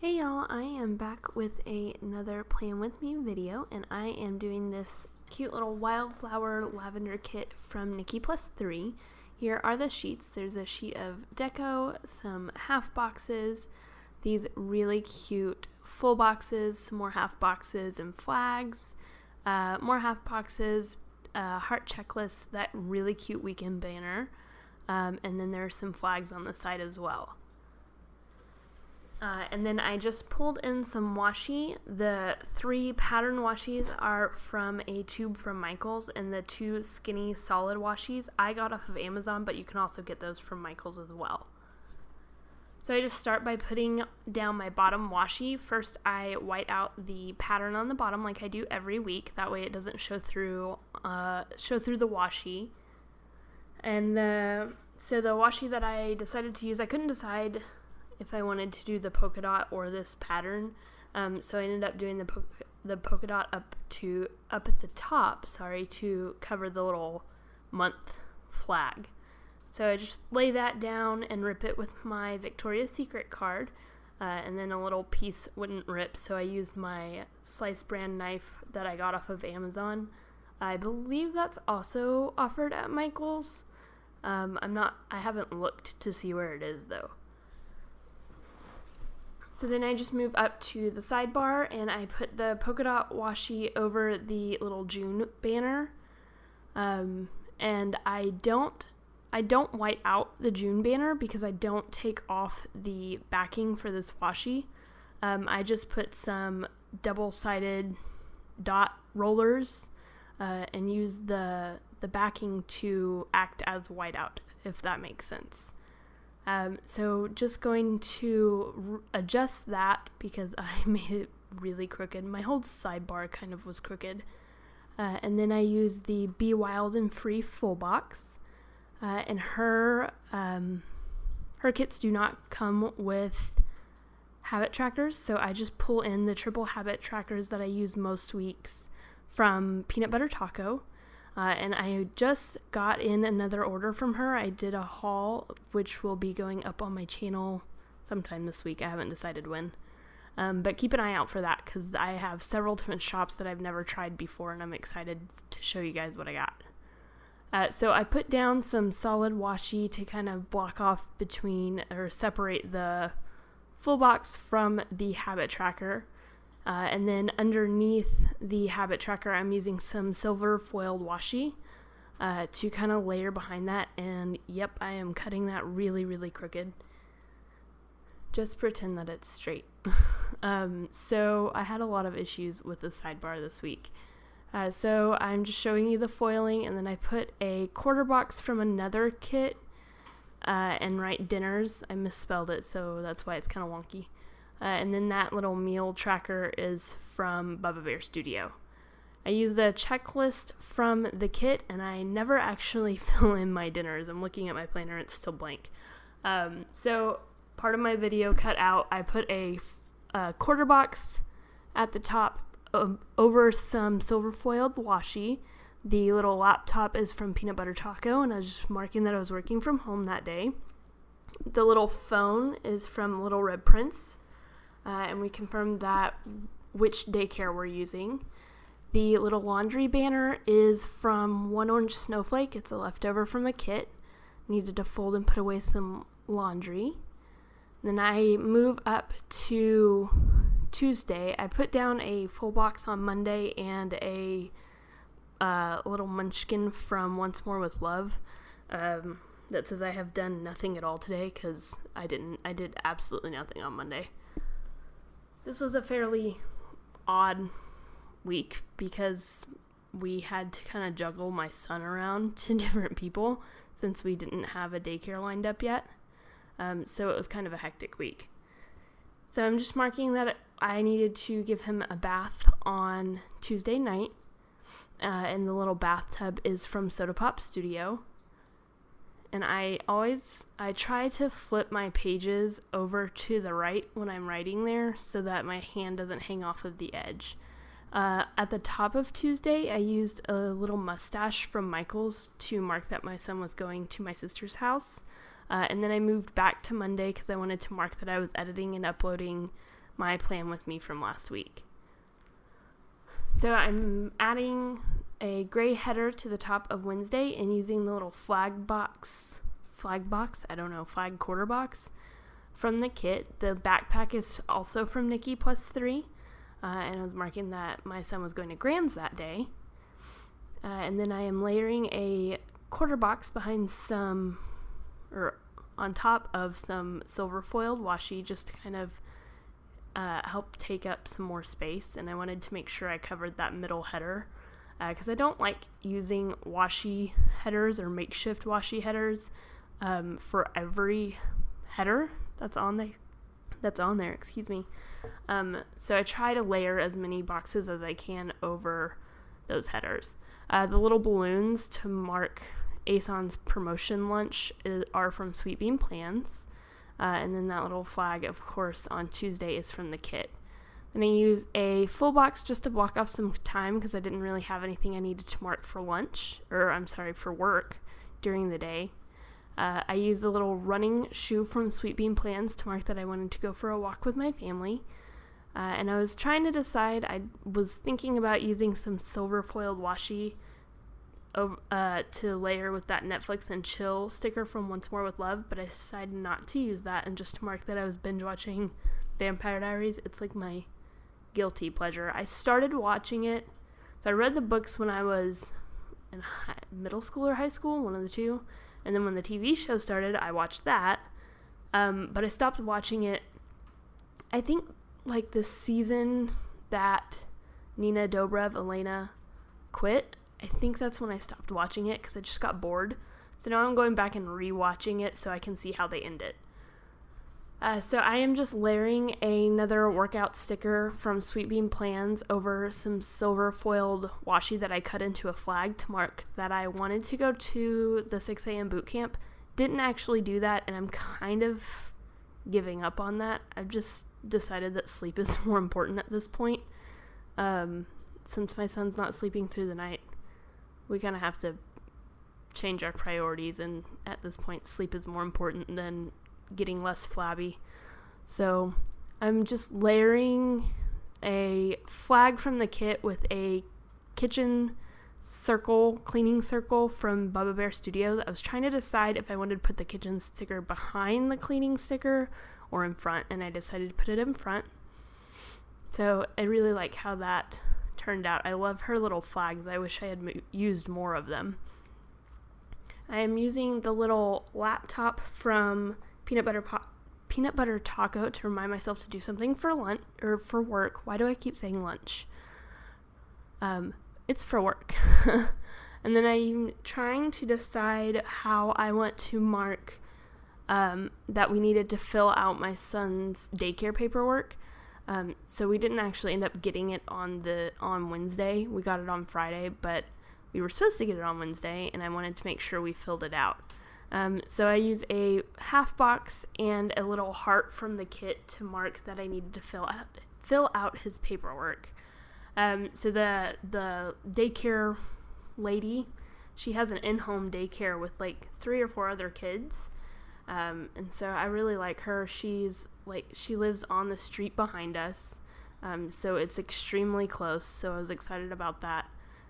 Hey y'all, I am back with another Plan With Me video, and I am doing this cute little Wildflower lavender kit from Nikki plus 3. Here are the sheets. There's a sheet of deco, some half boxes, these really cute full boxes, some more half boxes and flags, more half boxes, heart checklist, that really cute weekend banner, and then there are some flags on the side as well. And then I just pulled in some washi. The 3 pattern washies are from a tube from Michael's, and the 2 skinny solid washies I got off of Amazon, but you can also get those from Michael's as well. So I just start by putting down my bottom washi. First I white out the pattern on the bottom like I do every week. That way it doesn't show through the washi. And so the washi that I decided to use, I couldn't decide if I wanted to do the polka dot or this pattern, so I ended up doing the polka dot up at the top, to cover the little month flag. So I just lay that down and rip it with my Victoria's Secret card, and then a little piece wouldn't rip, so I used my slice brand knife that I got off of Amazon. I believe that's also offered at Michael's. I haven't looked to see where it is though. So then I just move up to the sidebar and I put the polka dot washi over the little June banner. And I don't white out the June banner because I don't take off the backing for this washi. I just put some double-sided dot rollers and use the backing to act as whiteout, if that makes sense. So just going to adjust that because I made it really crooked. My whole sidebar kind of was crooked. And then I used the Be Wild and Free full box. And her kits do not come with habit trackers, so I just pull in the triple habit trackers that I use most weeks from Peanut Butter Taco. And I just got in another order from her. I did a haul, which will be going up on my channel sometime this week. I haven't decided when. But keep an eye out for that because I have several different shops that I've never tried before, and I'm excited to show you guys what I got. So I put down some solid washi to kind of block off separate the full box from the habit tracker. And then underneath the habit tracker, I'm using some silver foiled washi to kind of layer behind that. And yep, I am cutting that really, really crooked. Just pretend that it's straight. So I had a lot of issues with the sidebar this week. So I'm just showing you the foiling, and then I put a quarter box from another kit and write dinners. I misspelled it, so that's why it's kind of wonky. And then that little meal tracker is from Bubba Bear Studio. I use the checklist from the kit, and I never actually fill in my dinners. I'm looking at my planner, it's still blank. So part of my video cut out, I put a quarter box at the top over some silver foiled washi. The little laptop is from Peanut Butter Taco, and I was just marking that I was working from home that day. The little phone is from Little Red Prince. And we confirmed that which daycare we're using. The little laundry banner is from One Orange Snowflake. It's a leftover from a kit. Needed to fold and put away some laundry. Then I move up to Tuesday. I put down a full box on Monday and a little munchkin from Once More with Love that says I have done nothing at all today because I did absolutely nothing on Monday. This was a fairly odd week because we had to kind of juggle my son around to different people since we didn't have a daycare lined up yet. So it was kind of a hectic week. So I'm just marking that I needed to give him a bath on Tuesday night. And the little bathtub is from Soda Pop Studio. And I try to flip my pages over to the right when I'm writing there so that my hand doesn't hang off of the edge. At the top of Tuesday, I used a little mustache from Michael's to mark that my son was going to my sister's house. And then I moved back to Monday because I wanted to mark that I was editing and uploading my plan with me from last week. So I'm adding a gray header to the top of Wednesday and using the little flag quarter box from the kit. The backpack is also from Nikki +3, and I was marking that my son was going to Grand's that day. And then I am layering a quarter box behind on top of some silver foiled washi, just to kind of help take up some more space. And I wanted to make sure I covered that middle header, because I don't like using washi headers or makeshift washi headers for every header that's on there. So I try to layer as many boxes as I can over those headers. The little balloons to mark Ason's promotion lunch are from Sweet Bean Plans. And then that little flag, of course, on Tuesday is from the kit. Then I use a full box just to block off some time because I didn't really have anything I needed to mark for for work during the day. I used a little running shoe from Sweet Bean Plans to mark that I wanted to go for a walk with my family. And I was trying to decide, I was thinking about using some silver foiled washi to layer with that Netflix and chill sticker from Once More with Love, but I decided not to use that and just to mark that I was binge watching Vampire Diaries. It's like my guilty pleasure. I started watching it, so I read the books when I was in middle school or high school, one of the two, and then when the TV show started, I watched that, but I stopped watching it, I think, like the season that Nina Dobrev, Elena, quit. I think that's when I stopped watching it because I just got bored. So now I'm going back and rewatching it so I can see how they end it. So I am just layering another workout sticker from Sweet Bean Plans over some silver foiled washi that I cut into a flag to mark that I wanted to go to the 6 a.m. boot camp. Didn't actually do that, and I'm kind of giving up on that. I've just decided that sleep is more important at this point. Since my son's not sleeping through the night, we kind of have to change our priorities, and at this point, sleep is more important than getting less flabby. So I'm just layering a flag from the kit with a kitchen cleaning circle from Bubba Bear Studios. I was trying to decide if I wanted to put the kitchen sticker behind the cleaning sticker or in front, and I decided to put it in front. So I really like how that turned out. I love her little flags. I wish I had used more of them. I am using the little laptop from Peanut Butter Taco to remind myself to do something for lunch or for work. Why do I keep saying lunch? It's for work. And then I'm trying to decide how I want to mark that we needed to fill out my son's daycare paperwork. So we didn't actually end up getting it on Wednesday. We got it on Friday, but we were supposed to get it on Wednesday, and I wanted to make sure we filled it out. So I use a half box and a little heart from the kit to mark that I needed to fill out his paperwork. So the daycare lady, she has an in-home daycare with like 3 or 4 other kids. And so I really like her. She lives on the street behind us. So it's extremely close. So I was excited about that.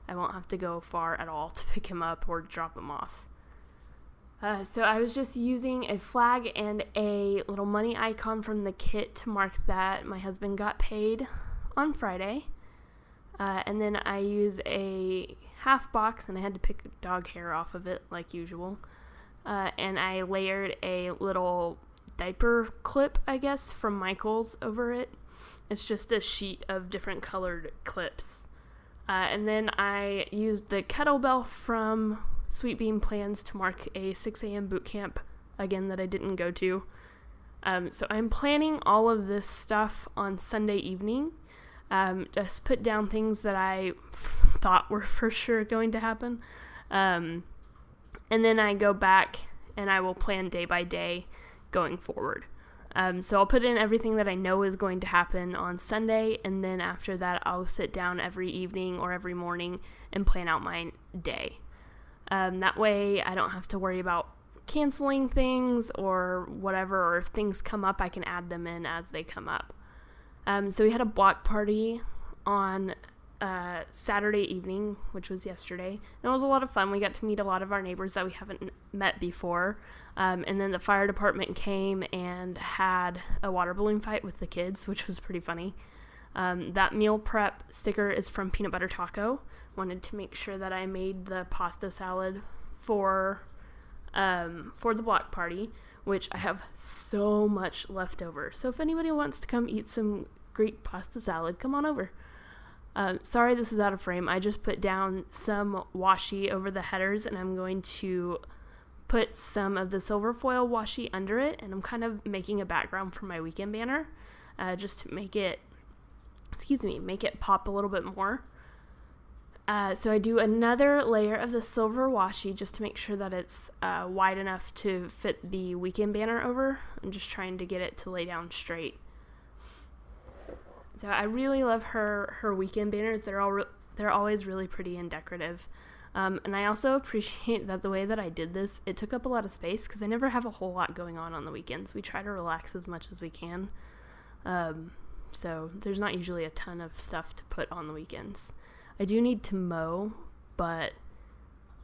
I won't have to go far at all to pick him up or drop him off. So I was just using a flag and a little money icon from the kit to mark that my husband got paid on Friday. And then I use a half box, and I had to pick dog hair off of it like usual. And I layered a little diaper clip, I guess, from Michael's over it. It's just a sheet of different colored clips. And then I used the kettlebell from Sweet Bean Plans to mark a 6 a.m. boot camp, again, that I didn't go to. So I'm planning all of this stuff on Sunday evening. Just put down things that I thought were for sure going to happen. And then I go back and I will plan day by day going forward. So I'll put in everything that I know is going to happen on Sunday, and then after that I'll sit down every evening or every morning and plan out my day. That way I don't have to worry about canceling things or whatever, or if things come up I can add them in as they come up. So we had a block party on Saturday evening, which was yesterday, and it was a lot of fun. We got to meet a lot of our neighbors that we haven't met before, and then the fire department came and had a water balloon fight with the kids, which was pretty funny. That meal prep sticker is from Peanut Butter Taco. Wanted to make sure that I made the pasta salad for the block party, which I have so much left over. So if anybody wants to come eat some Greek pasta salad, come on over. Sorry this is out of frame. I just put down some washi over the headers, and I'm going to put some of the silver foil washi under it, and I'm kind of making a background for my weekend banner, just to make it pop a little bit more. So I do another layer of the silver washi just to make sure that it's wide enough to fit the weekend banner over. I'm just trying to get it to lay down straight. So I really love her weekend banners. They're always really pretty and decorative. And I also appreciate that the way that I did this, it took up a lot of space because I never have a whole lot going on the weekends. We try to relax as much as we can. So there's not usually a ton of stuff to put on the weekends. I do need to mow, but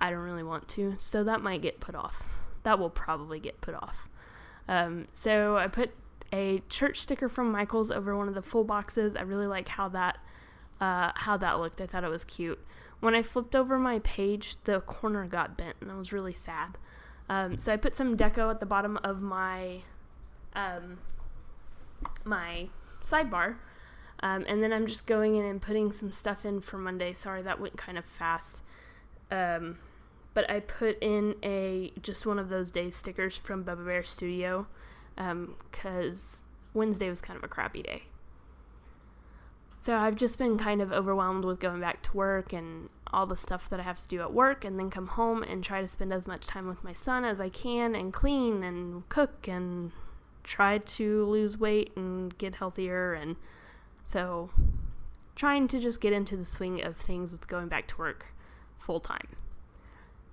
I don't really want to, so that might get put off. That will probably get put off. So I put a church sticker from Michael's over one of the full boxes. I really like how that looked. I thought it was cute. When I flipped over my page, the corner got bent, and I was really sad. So I put some deco at the bottom of my my sidebar, and then I'm just going in and putting some stuff in for Monday. Sorry, that went kind of fast. But I put in just one of those days stickers from Bubba Bear Studio, because Wednesday was kind of a crappy day. So I've just been kind of overwhelmed with going back to work and all the stuff that I have to do at work, and then come home and try to spend as much time with my son as I can, and clean and cook and try to lose weight and get healthier. And so trying to just get into the swing of things with going back to work full time.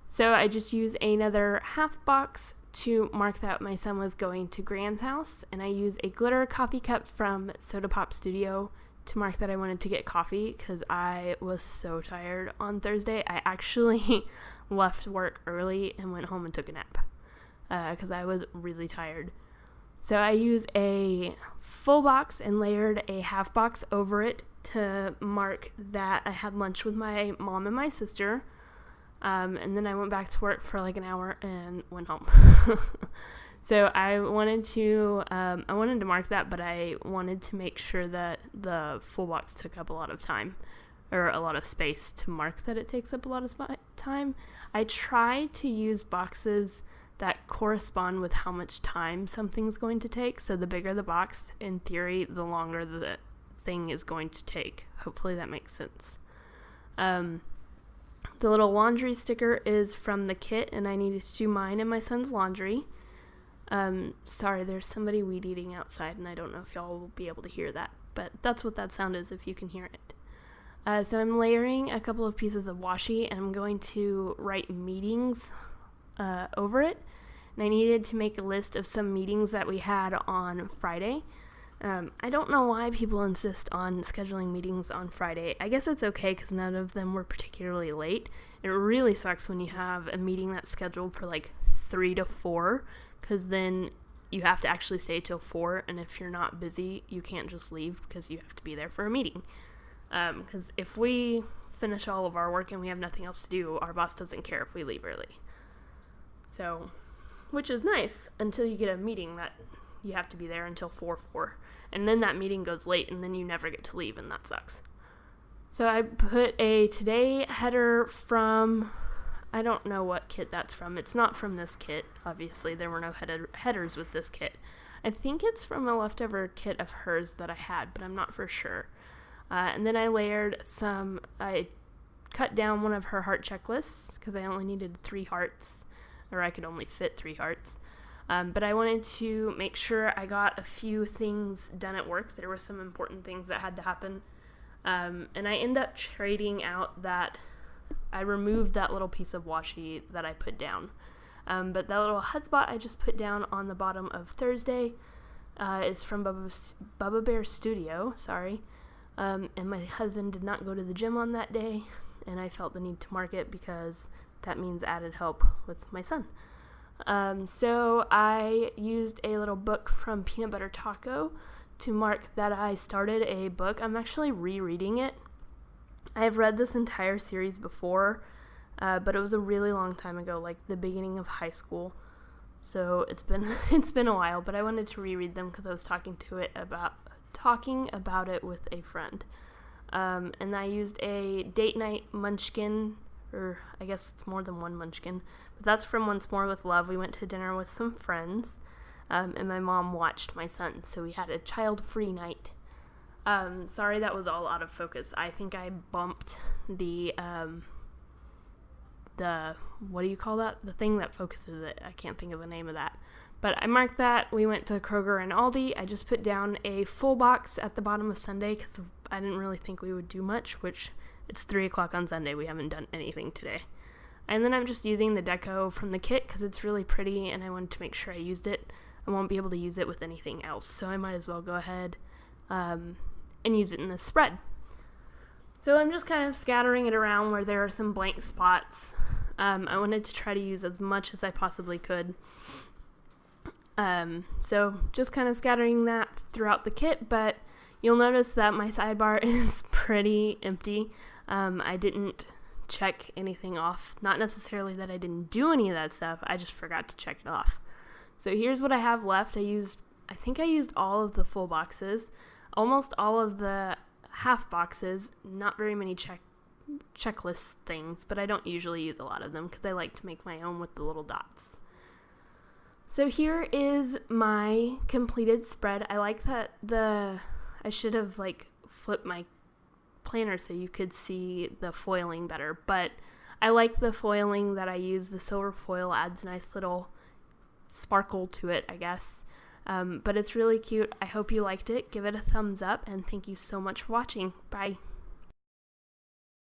So I just used another half box to mark that my son was going to Grand's house, and I used a glitter coffee cup from Soda Pop Studio to mark that I wanted to get coffee because I was so tired on Thursday. I actually left work early and went home and took a nap because I was really tired. So I used a full box and layered a half box over it to mark that I had lunch with my mom and my sister. And then I went back to work for like an hour and went home. So I wanted to mark that, but I wanted to make sure that the full box took up a lot of time, or a lot of space to mark that it takes up a lot of time. I try to use boxes that correspond with how much time something's going to take. So the bigger the box, in theory, the longer the thing is going to take. Hopefully that makes sense. The little laundry sticker is from the kit, and I needed to do mine and my son's laundry. Sorry, there's somebody weed eating outside, and I don't know if y'all will be able to hear that, but that's what that sound is if you can hear it. So I'm layering a couple of pieces of washi, and I'm going to write meetings over it. And I needed to make a list of some meetings that we had on Friday. I don't know why people insist on scheduling meetings on Friday. I guess it's okay because none of them were particularly late. It really sucks when you have a meeting that's scheduled for like 3 to 4, because then you have to actually stay till 4, and if you're not busy, you can't just leave because you have to be there for a meeting. Because if we finish all of our work and we have nothing else to do, our boss doesn't care if we leave early. So, which is nice until you get a meeting that you have to be there until 4, and then that meeting goes late, and then you never get to leave, and that sucks. So I put a today header from, I don't know what kit that's from. It's not from this kit, obviously. There were no headers with this kit. I think it's from a leftover kit of hers that I had, but I'm not for sure. And then I cut down one of her heart checklists, because I only needed 3 hearts, or I could only fit 3 hearts. But I wanted to make sure I got a few things done at work. There were some important things that had to happen. And I ended up trading out that, I removed that little piece of washi that I put down. But that little hot spot I just put down on the bottom of Thursday. is from Bubba Bear Studio, and my husband did not go to the gym on that day, and I felt the need to mark it because that means added help with my son. So I used a little book from Peanut Butter Taco to mark that I started a book. I'm actually rereading it. I have read this entire series before, but it was a really long time ago, like the beginning of high school. So it's been a while, but I wanted to reread them because I was talking about it with a friend. And I used a date night munchkin, or I guess it's more than one munchkin, but that's from Once More with Love. We went to dinner with some friends, and my mom watched my son, so we had a child-free night. Sorry that was all out of focus. I think I bumped the what do you call that? The thing that focuses it. I can't think of the name of that. But I marked that. We went to Kroger and Aldi. I just put down a full box at the bottom of Sunday because I didn't really think we would do much, which it's 3 o'clock on Sunday. We haven't done anything today. And then I'm just using the deco from the kit because it's really pretty and I wanted to make sure I used it. I won't be able to use it with anything else, so I might as well go ahead and use it in this spread. So I'm just kind of scattering it around where there are some blank spots. I wanted to try to use as much as I possibly could. So just kind of scattering that throughout the kit, but you'll notice that my sidebar is pretty empty. I didn't check anything off. Not necessarily that I didn't do any of that stuff, I just forgot to check it off. So here's what I have left. I think I used all of the full boxes, almost all of the half boxes, not very many checklist things, but I don't usually use a lot of them because I like to make my own with the little dots. So here is my completed spread. I like that I should have flipped my planner so you could see the foiling better, but I like the foiling that I use. The silver foil adds a nice little sparkle to it, I guess. But it's really cute. I hope you liked it. Give it a thumbs up, and thank you so much for watching. Bye.